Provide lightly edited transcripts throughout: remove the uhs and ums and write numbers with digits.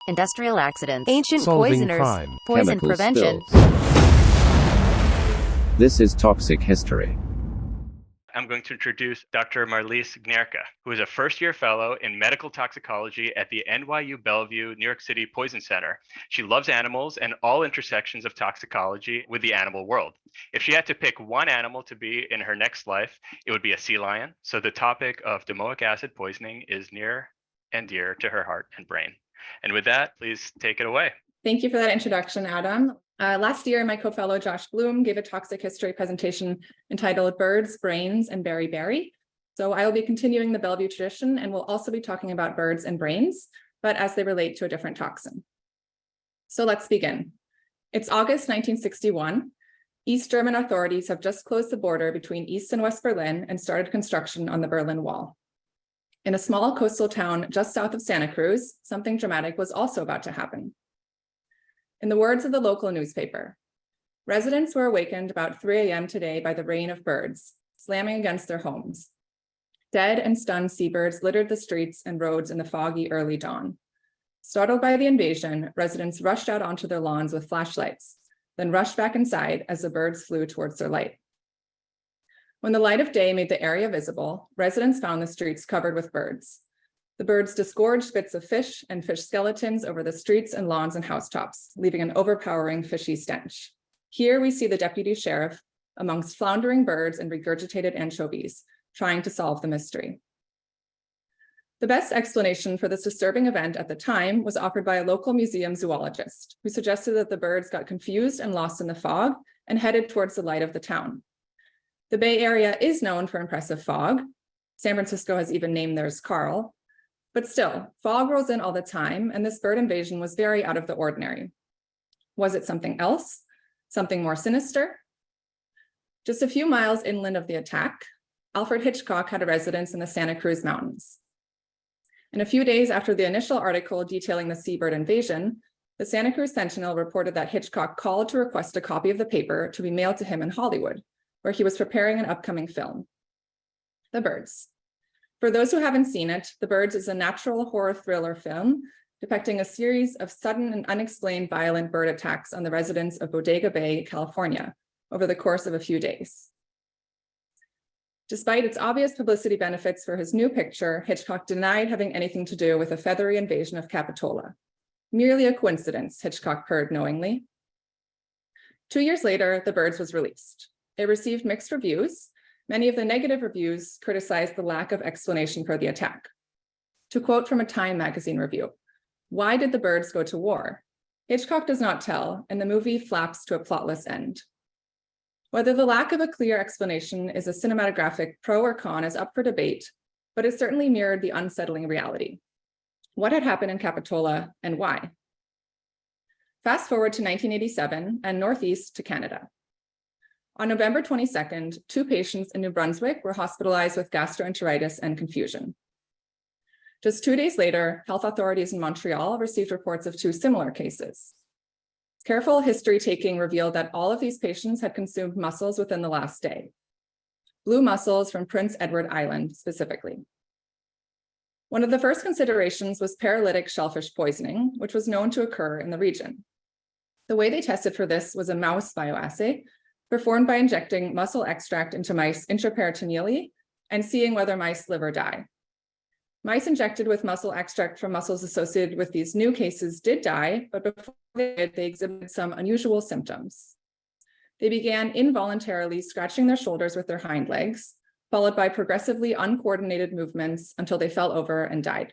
industrial accidents, ancient solving poisoners, crime, poison chemical prevention. spills. This is Toxic History. I'm going to introduce Dr. Marlis Gnirke, who is a first-year fellow in medical toxicology at the NYU Bellevue, New York City Poison Center. She loves animals and all intersections of toxicology with the animal world. If she had to pick one animal to be in her next life, it would be a sea lion. So the topic of domoic acid poisoning is near and dear to her heart and brain. And with that, please take it away. Thank you for that introduction, Adam. Last year, my co-fellow Josh Bloom gave a toxic history presentation entitled Birds, Brains, and Berry Berry. So I will be continuing the Bellevue tradition, and we'll also be talking about birds and brains, but as they relate to a different toxin. So let's begin. It's August 1961. East German authorities have just closed the border between East and West Berlin and started construction on the Berlin Wall. In a small coastal town just south of Santa Cruz, something dramatic was also about to happen. In the words of the local newspaper, residents were awakened about 3 a.m. today by the rain of birds slamming against their homes. Dead and stunned seabirds littered the streets and roads in the foggy early dawn. Startled by the invasion, residents rushed out onto their lawns with flashlights, then rushed back inside as the birds flew towards their light. When the light of day made the area visible, residents found the streets covered with birds. The birds disgorged bits of fish and fish skeletons over the streets and lawns and housetops, leaving an overpowering fishy stench. Here we see the deputy sheriff amongst floundering birds and regurgitated anchovies, trying to solve the mystery. The best explanation for this disturbing event at the time was offered by a local museum zoologist, who suggested that the birds got confused and lost in the fog and headed towards the light of the town. The Bay Area is known for impressive fog. San Francisco has even named theirs Carl. But still, fog rolls in all the time, and this bird invasion was very out of the ordinary. Was it something else? Something more sinister? Just a few miles inland of the attack, Alfred Hitchcock had a residence in the Santa Cruz Mountains. And a few days after the initial article detailing the seabird invasion, the Santa Cruz Sentinel reported that Hitchcock called to request a copy of the paper to be mailed to him in Hollywood, where he was preparing an upcoming film, The Birds. For those who haven't seen it, The Birds is a natural horror thriller film depicting a series of sudden and unexplained violent bird attacks on the residents of Bodega Bay, California, over the course of a few days. Despite its obvious publicity benefits for his new picture, Hitchcock denied having anything to do with a feathery invasion of Capitola. Merely a coincidence, Hitchcock purred knowingly. 2 years later, The Birds was released. It received mixed reviews. Many of the negative reviews criticized the lack of explanation for the attack. To quote from a Time magazine review, "Why did the birds go to war? Hitchcock does not tell, and the movie flaps to a plotless end." Whether the lack of a clear explanation is a cinematographic pro or con is up for debate, but it certainly mirrored the unsettling reality. What had happened in Capitola and why? Fast forward to 1987 and northeast to Canada. On November 22nd, 2 patients in New Brunswick were hospitalized with gastroenteritis and confusion. Just 2 days later, health authorities in Montreal received reports of 2 similar cases. Careful history taking revealed that all of these patients had consumed mussels within the last day. Blue mussels from Prince Edward Island specifically. One of the first considerations was paralytic shellfish poisoning, which was known to occur in the region. The way they tested for this was a mouse bioassay, performed by injecting mussel extract into mice intraperitoneally and seeing whether mice live or die. Mice injected with mussel extract from mussels associated with these new cases did die, but before they did, they exhibited some unusual symptoms. They began involuntarily scratching their shoulders with their hind legs, followed by progressively uncoordinated movements until they fell over and died.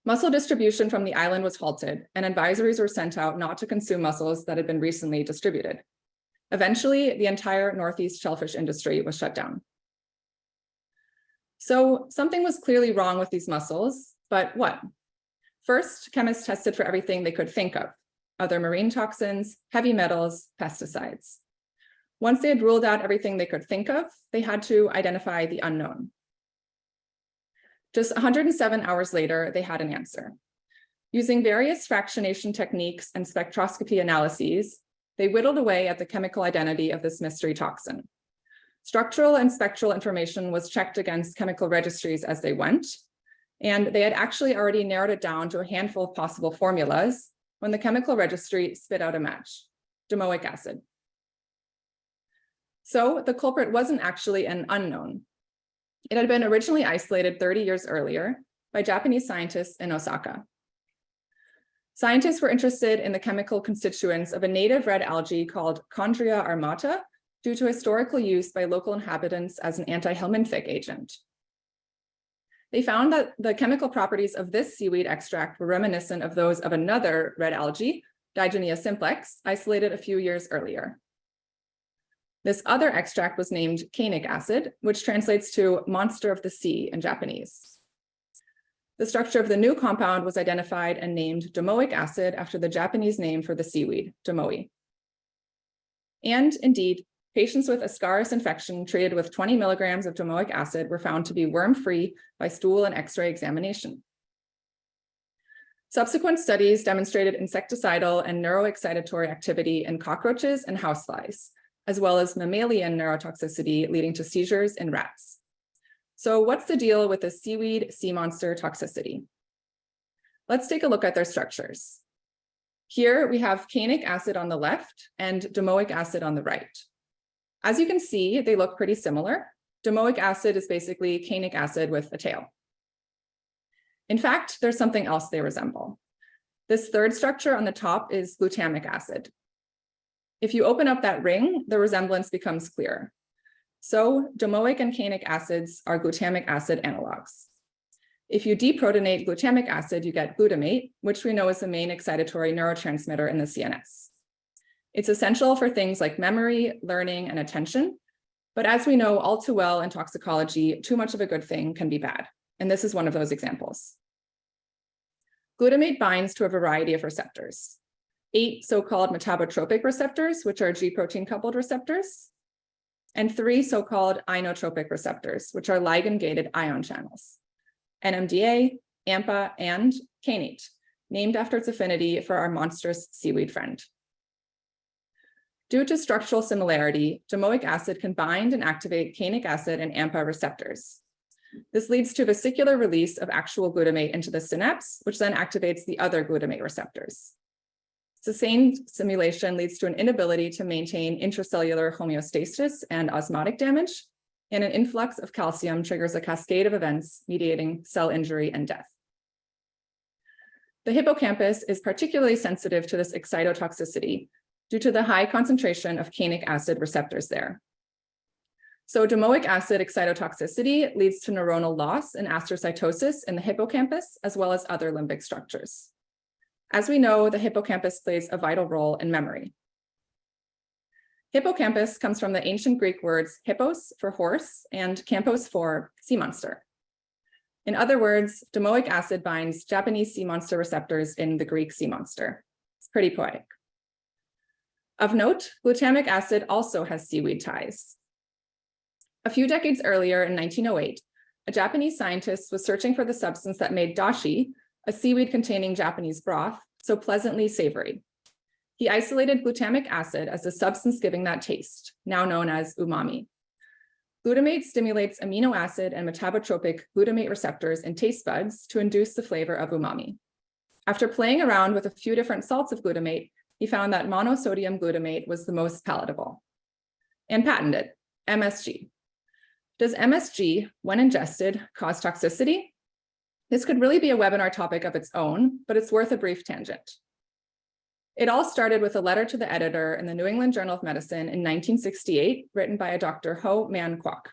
Mussel distribution from the island was halted, and advisories were sent out not to consume mussels that had been recently distributed. Eventually, the entire Northeast shellfish industry was shut down. So something was clearly wrong with these mussels, but what? First, chemists tested for everything they could think of: other marine toxins, heavy metals, pesticides. Once they had ruled out everything they could think of, they had to identify the unknown. Just 107 hours later, they had an answer. Using various fractionation techniques and spectroscopy analyses, they whittled away at the chemical identity of this mystery toxin. Structural and spectral information was checked against chemical registries as they went. And they had actually already narrowed it down to a handful of possible formulas when the chemical registry spit out a match, domoic acid. So the culprit wasn't actually an unknown. It had been originally isolated 30 years earlier by Japanese scientists in Osaka. Scientists were interested in the chemical constituents of a native red algae called Chondria armata due to historical use by local inhabitants as an anti-helminthic agent. They found that the chemical properties of this seaweed extract were reminiscent of those of another red algae, Digenea simplex, isolated a few years earlier. This other extract was named canic acid, which translates to monster of the sea in Japanese. The structure of the new compound was identified and named domoic acid after the Japanese name for the seaweed, domoi. And indeed, patients with Ascaris infection treated with 20 milligrams of domoic acid were found to be worm-free by stool and X-ray examination. Subsequent studies demonstrated insecticidal and neuroexcitatory activity in cockroaches and houseflies, as well as mammalian neurotoxicity leading to seizures in rats. So what's the deal with the seaweed sea monster toxicity? Let's take a look at their structures. Here we have canic acid on the left and domoic acid on the right. As you can see, they look pretty similar. Domoic acid is basically canic acid with a tail. In fact, there's something else they resemble. This third structure on the top is glutamic acid. If you open up that ring, the resemblance becomes clear. So domoic and canic acids are glutamic acid analogs. If you deprotonate glutamic acid, you get glutamate, which we know is the main excitatory neurotransmitter in the CNS. It's essential for things like memory, learning, and attention. But as we know all too well in toxicology, too much of a good thing can be bad. And this is one of those examples. Glutamate binds to a variety of receptors. 8 so-called metabotropic receptors, which are G protein coupled receptors, and 3 so-called inotropic receptors, which are ligand-gated ion channels, NMDA, AMPA, and kainate, named after its affinity for our monstrous seaweed friend. Due to structural similarity, domoic acid can bind and activate canic acid and AMPA receptors. This leads to vesicular release of actual glutamate into the synapse, which then activates the other glutamate receptors. Sustained stimulation leads to an inability to maintain intracellular homeostasis and osmotic damage, and an influx of calcium triggers a cascade of events mediating cell injury and death. The hippocampus is particularly sensitive to this excitotoxicity due to the high concentration of canic acid receptors there. So domoic acid excitotoxicity leads to neuronal loss and astrocytosis in the hippocampus, as well as other limbic structures. As we know, the hippocampus plays a vital role in memory. Hippocampus comes from the ancient Greek words hippos for horse and campos for sea monster. In other words, domoic acid binds Japanese sea monster receptors in the Greek sea monster. It's pretty poetic. Of note, glutamic acid also has seaweed ties. A few decades earlier in 1908, a Japanese scientist was searching for the substance that made dashi, a seaweed containing Japanese broth, so pleasantly savory. He isolated glutamic acid as the substance giving that taste, now known as umami. Glutamate stimulates amino acid and metabotropic glutamate receptors in taste buds to induce the flavor of umami. After playing around with a few different salts of glutamate, he found that monosodium glutamate was the most palatable and patented MSG. Does MSG, when ingested, cause toxicity? This could really be a webinar topic of its own, but it's worth a brief tangent. It all started with a letter to the editor in the New England Journal of Medicine in 1968, written by a Dr. Ho Man Kwok.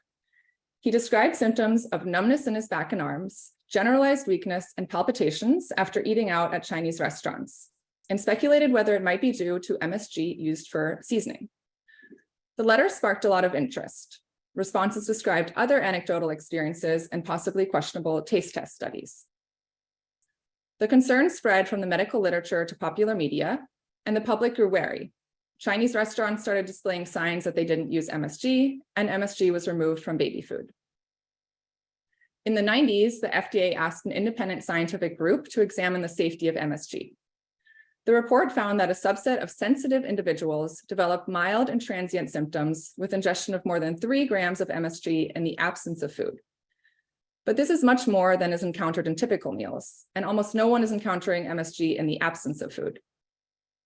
He described symptoms of numbness in his back and arms, generalized weakness and palpitations after eating out at Chinese restaurants, and speculated whether it might be due to MSG used for seasoning. The letter sparked a lot of interest. Responses described other anecdotal experiences and possibly questionable taste test studies. The concern spread from the medical literature to popular media, and the public grew wary. Chinese restaurants started displaying signs that they didn't use MSG, and MSG was removed from baby food. In the 90s, the FDA asked an independent scientific group to examine the safety of MSG. The report found that a subset of sensitive individuals developed mild and transient symptoms with ingestion of more than 3 grams of MSG in the absence of food. But this is much more than is encountered in typical meals, and almost no one is encountering MSG in the absence of food.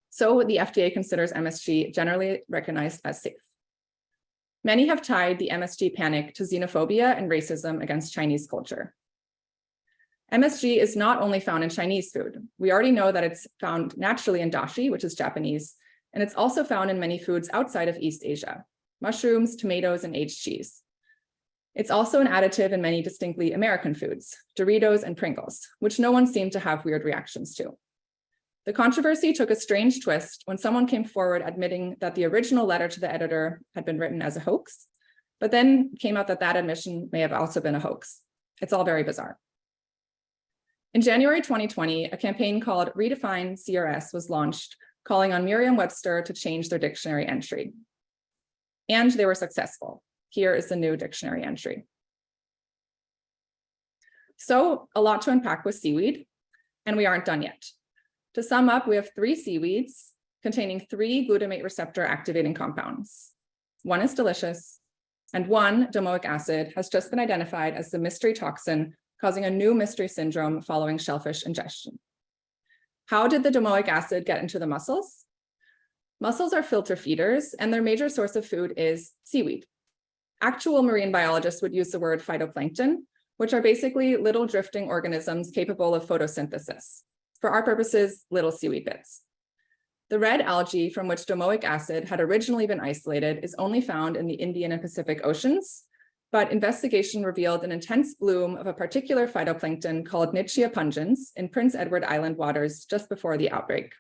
So the FDA considers MSG generally recognized as safe. Many have tied the MSG panic to xenophobia and racism against Chinese culture. MSG is not only found in Chinese food. We already know that it's found naturally in dashi, which is Japanese, and it's also found in many foods outside of East Asia, mushrooms, tomatoes, and aged cheese. It's also an additive in many distinctly American foods, Doritos and Pringles, which no one seemed to have weird reactions to. The controversy took a strange twist when someone came forward admitting that the original letter to the editor had been written as a hoax, but then came out that that admission may have also been a hoax. It's all very bizarre. In January 2020, a campaign called Redefine CRS was launched, calling on Merriam-Webster to change their dictionary entry. And they were successful. Here is the new dictionary entry. So a lot to unpack with seaweed, and we aren't done yet. To sum up, we have 3 seaweeds containing 3 glutamate receptor activating compounds. 1 is delicious, and 1, domoic acid, has just been identified as the mystery toxin causing a new mystery syndrome following shellfish ingestion. How did the domoic acid get into the mussels? Mussels are filter feeders, and their major source of food is seaweed. Actual marine biologists would use the word phytoplankton, which are basically little drifting organisms capable of photosynthesis. For our purposes, little seaweed bits. The red algae from which domoic acid had originally been isolated is only found in the Indian and Pacific Oceans, but investigation revealed an intense bloom of a particular phytoplankton called Nitzschia pungens in Prince Edward Island waters just before the outbreak.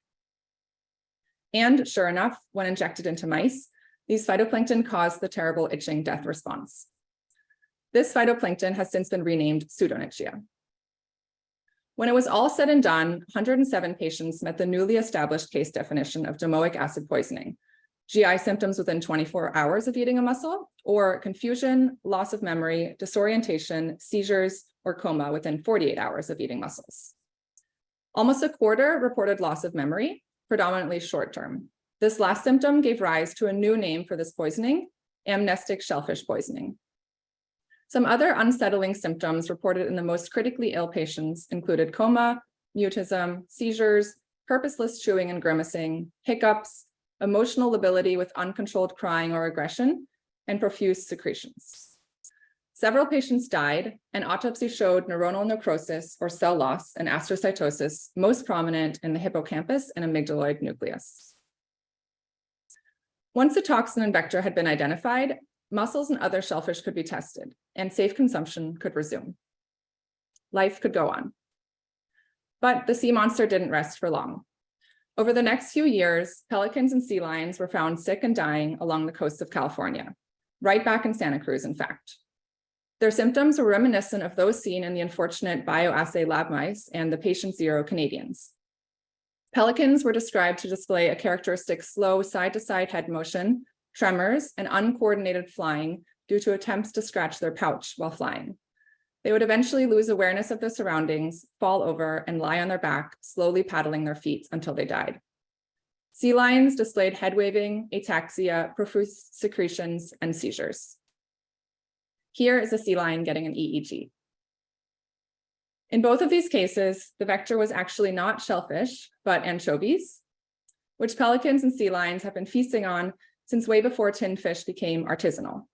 And sure enough, when injected into mice, these phytoplankton caused the terrible itching death response. This phytoplankton has since been renamed Pseudonitzschia. When it was all said and done, 107 patients met the newly established case definition of domoic acid poisoning: GI symptoms within 24 hours of eating a mussel, or confusion, loss of memory, disorientation, seizures, or coma within 48 hours of eating mussels. Almost a quarter reported loss of memory, predominantly short-term. This last symptom gave rise to a new name for this poisoning, amnestic shellfish poisoning. Some other unsettling symptoms reported in the most critically ill patients included coma, mutism, seizures, purposeless chewing and grimacing, hiccups, emotional lability with uncontrolled crying or aggression, and profuse secretions. Several patients died, and autopsy showed neuronal necrosis or cell loss and astrocytosis, most prominent in the hippocampus and amygdaloid nucleus. Once the toxin and vector had been identified, mussels and other shellfish could be tested, and safe consumption could resume. Life could go on. But the sea monster didn't rest for long. Over the next few years, pelicans and sea lions were found sick and dying along the coast of California, right back in Santa Cruz, in fact. Their symptoms were reminiscent of those seen in the unfortunate bioassay lab mice and the patient zero Canadians. Pelicans were described to display a characteristic slow side-to-side head motion, tremors, and uncoordinated flying due to attempts to scratch their pouch while flying. They would eventually lose awareness of their surroundings, fall over, and lie on their back, slowly paddling their feet until they died. Sea lions displayed head waving, ataxia, profuse secretions, and seizures. Here is a sea lion getting an EEG. In both of these cases, the vector was actually not shellfish, but anchovies, which pelicans and sea lions have been feasting on since way before tinned fish became artisanal.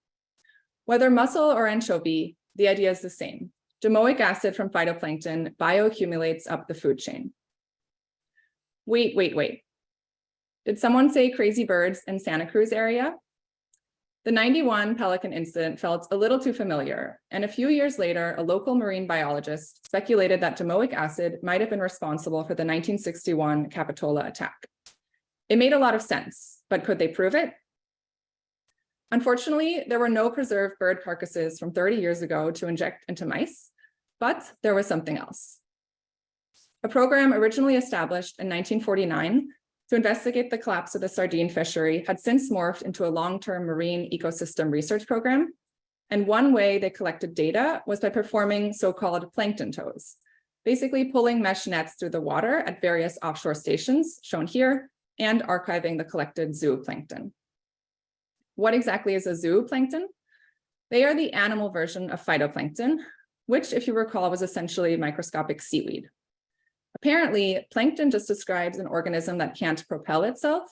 Whether mussel or anchovy, the idea is the same. Domoic acid from phytoplankton bioaccumulates up the food chain. Wait. Did someone say crazy birds in Santa Cruz area? The 91 pelican incident felt a little too familiar, and a few years later, a local marine biologist speculated that domoic acid might have been responsible for the 1961 Capitola attack. It made a lot of sense, but could they prove it? Unfortunately, there were no preserved bird carcasses from 30 years ago to inject into mice, but there was something else. A program originally established in 1949 to investigate the collapse of the sardine fishery had since morphed into a long-term marine ecosystem research program. And one way they collected data was by performing so-called plankton tows, basically pulling mesh nets through the water at various offshore stations, shown here, and archiving the collected zooplankton. What exactly is a zooplankton? They are the animal version of phytoplankton, which, if you recall, was essentially microscopic seaweed. Apparently, plankton just describes an organism that can't propel itself.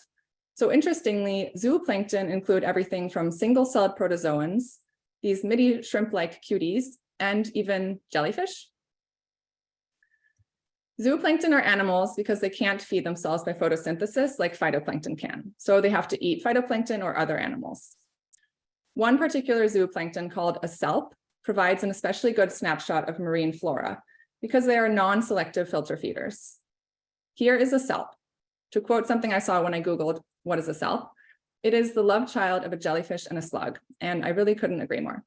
So interestingly, zooplankton include everything from single-celled protozoans, these midi shrimp-like cuties, and even jellyfish. Zooplankton are animals because they can't feed themselves by photosynthesis like phytoplankton can. So they have to eat phytoplankton or other animals. One particular zooplankton called a kelp provides an especially good snapshot of marine flora because they are non-selective filter feeders. Here is a kelp. To quote something I saw when I Googled, what is a kelp? It is the love child of a jellyfish and a slug, and I really couldn't agree more.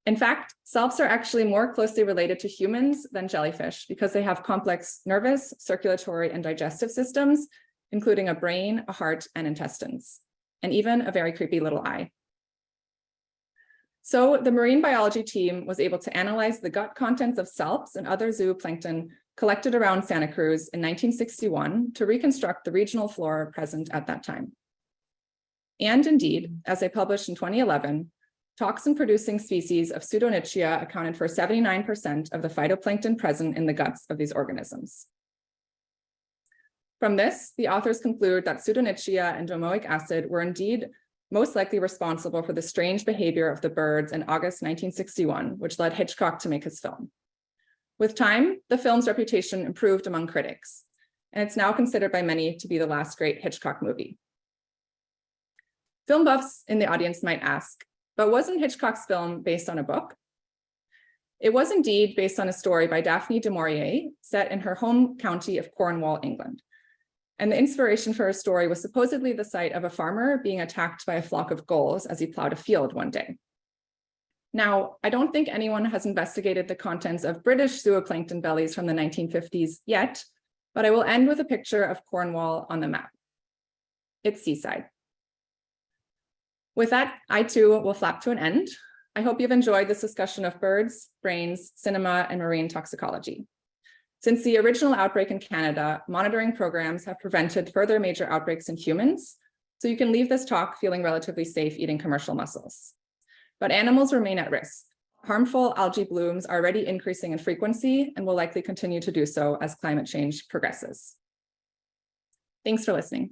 In fact, kelps are actually more closely related to humans than jellyfish because they have complex nervous, circulatory, and digestive systems, including a brain, a heart, and intestines, and even a very creepy little eye. So the marine biology team was able to analyze the gut contents of kelps and other zooplankton collected around Santa Cruz in 1961 to reconstruct the regional flora present at that time. And indeed, as they published in 2011, toxin-producing species of Pseudonychia accounted for 79% of the phytoplankton present in the guts of these organisms. From this, the authors conclude that Pseudonychia and domoic acid were indeed most likely responsible for the strange behavior of the birds in August 1961, which led Hitchcock to make his film. With time, the film's reputation improved among critics, and it's now considered by many to be the last great Hitchcock movie. Film buffs in the audience might ask, but wasn't Hitchcock's film based on a book? It was indeed based on a story by Daphne du Maurier set in her home county of Cornwall, England. And the inspiration for her story was supposedly the sight of a farmer being attacked by a flock of gulls as he plowed a field one day. Now, I don't think anyone has investigated the contents of British zooplankton bellies from the 1950s yet, but I will end with a picture of Cornwall on the map. It's seaside. With that, I too will flap to an end. I hope you've enjoyed this discussion of birds, brains, cinema, and marine toxicology. Since the original outbreak in Canada, monitoring programs have prevented further major outbreaks in humans, so you can leave this talk feeling relatively safe eating commercial mussels. But animals remain at risk. Harmful algae blooms are already increasing in frequency and will likely continue to do so as climate change progresses. Thanks for listening.